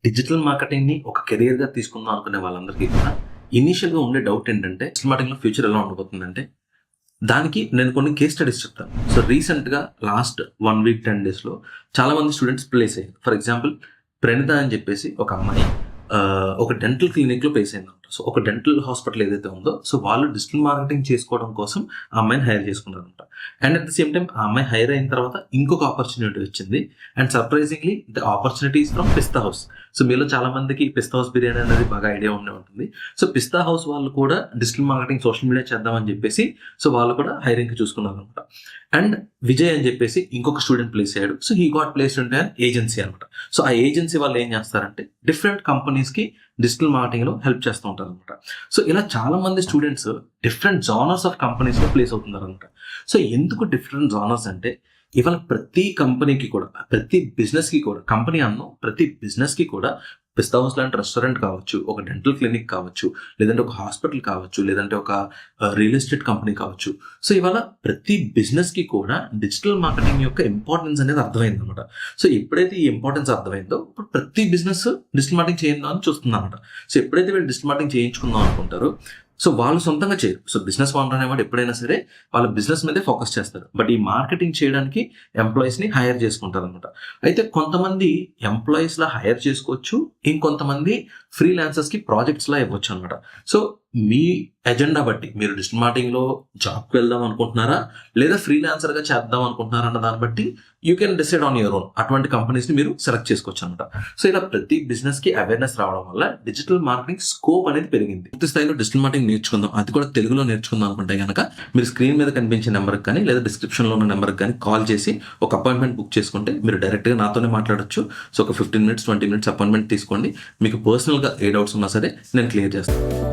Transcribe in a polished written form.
Digital మార్కెటింగ్‌ని ఒక కెరియర్‌గా తీసుకుందాం అనుకునే వాళ్ళందరికీ కూడా ఇనీషియల్‌గా ఉండే డౌట్ ఏంటంటే, డిజిటల్ మార్కెటింగ్‌లో ఫ్యూచర్ ఎలా ఉండబోతుందంటే, దానికి నేను కొన్ని కేస్ స్టడీస్ చెప్తాను. సో, రీసెంట్‌గా లాస్ట్ 1 వీక్ 10 డేస్‌లో చాలామంది స్టూడెంట్స్ ప్లేస్ అయ్యారు. ఫర్ ఎగ్జాంపుల్ ప్రణిత అని చెప్పేసి ఒక అమ్మాయి ఒక డెంటల్ క్లినిక్‌లో ప్లేస్ అయిందన్నమాట. సో, ఒక డెంటల్ హాస్పిటల్ ఏదైతే ఉందో, సో, వాళ్ళు డిజిటల్ మార్కెటింగ్ చేసుకోవడం కోసం ఆ అమ్మాయిని హైర్ చేసుకున్నారన్నమాట. And at the same time ఆ అమ్మాయి హైర్ అయిన తర్వాత ఇంకొక ఆపర్చునిటీ వచ్చింది. And surprisingly the opportunity is from Pista House. So, మీలో చాలా మందికి పిస్తా హౌస్ బిర్యానీ అనేది బాగా ఐడియా ఉండే ఉంటుంది. సో, పిస్తా హౌస్ వాళ్ళు కూడా డిజిటల్ మార్కెటింగ్ సోషల్ మీడియా చేద్దామని చెప్పేసి సో, వాళ్ళు కూడా హైరింగ్‌కి చూసుకున్నారన్నమాట. అండ్ విజయ్ అని చెప్పేసి ఇంకొక స్టూడెంట్ ప్లేస్ అయ్యాడు. So, he got placed in an agency అనమాట. సో, ఆ ఏజెన్సీ వాళ్ళు ఏం చేస్తారంటే డిఫరెంట్ కంపెనీస్‌కి డిజిటల్ మార్కెటింగ్‌లో హెల్ప్ చేస్తూ ఉంటారనమాట. సో, ఇలా చాలా మంది స్టూడెంట్స్ డిఫరెంట్ జానర్స్ ఆఫ్ కంపెనీస్‌లో ప్లేస్ అవుతున్నారనమాట. సో, ఎందుకు డిఫరెంట్ జానర్స్ అంటే ఇవాళ ప్రతి కంపెనీకి కూడా, ప్రతి బిజినెస్‌కి కూడా, కంపెనీ అన్నో ప్రతి బిజినెస్‌కి కూడా పిస్తా హౌస్ లాంటి రెస్టారెంట్ కావచ్చు, ఒక డెంటల్ క్లినిక్ కావచ్చు, లేదంటే ఒక హాస్పిటల్ కావచ్చు, లేదంటే ఒక రియల్ ఎస్టేట్ కంపెనీ కావచ్చు. సో, ఇవాళ ప్రతి బిజినెస్‌కి కూడా డిజిటల్ మార్కెటింగ్ యొక్క ఇంపార్టెన్స్ అనేది అర్థమైందనమాట. సో, ఎప్పుడైతే ఈ ఇంపార్టెన్స్ అర్థమైందో ఇప్పుడు ప్రతి బిజినెస్ డిజిటల్ మార్కెటింగ్ చేద్దాం అని చూస్తుందన్నమాట. సో, ఎప్పుడైతే వీళ్ళు డిజిటల్ మార్కెటింగ్ చేయించుకుందాం అనుకుంటారో, సో, వాళ్ళు సొంతంగా చేయరు. సో, బిజినెస్ ఓనర్ అనేవాడు ఎప్పుడైనా సరే వాళ్ళ బిజినెస్ మీదే ఫోకస్ చేస్తారు. బట్ ఈ మార్కెటింగ్ చేయడానికి ఎంప్లాయీస్‌ని హైర్ చేసుకుంటారనమాట. అయితే కొంతమంది ఎంప్లాయీస్‌లా హైర్ చేసుకోవచ్చు. ఇంకొంతమంది ఫ్రీలాన్సర్స్‌కి ప్రాజెక్ట్స్‌లా ఇవ్వచ్చు అనమాట. సో, మీ ఎజెండా బట్టి మీరు డిజిటల్ మార్కెటింగ్‌లో జాబ్‌కి వెళ్దాం అనుకుంటున్నారా? లేదా ఫ్రీలాన్సర్‌గా చేద్దాం అనుకుంటున్నారా? అన్న దాన్ని బట్టి you can decide on your own. అటువంటి కంపెనీస్‌ని మీరు సెలెక్ట్ చేసుకోవచ్చు అనమాట. సో, ఇలా ప్రతి బిజినెస్‌కి అవేర్‌నెస్ రావడం వల్ల డిజిటల్ మార్కెటింగ్ స్కోప్ అనేది పెరిగింది. పూర్తి స్థాయిలో డిజిటల్ మార్కెటింగ్ నేర్చుకుందాం, అది కూడా తెలుగులో నేర్చుకుందాం అనుకుంటే గనక మీరు స్క్రీన్ మీద కనిపించే నెంబర్‌కి కానీ లేదా డిస్క్రిప్షన్‌లో ఉన్న నెంబర్‌కి కానీ కాల్ చేసి ఒక అపాయింట్మెంట్ బుక్ చేసుకుంటే మీరు డైరెక్ట్‌గా నాతోనే మాట్లాడొచ్చు. సో, ఒక 15 మినిట్స్ 20 మినిట్స్ అపాయింట్మెంట్ తీసుకోండి. మీకు పర్సనల్‌గా ఏ డౌట్స్ ఉన్నా సరే నేను క్లియర్ చేస్తాను.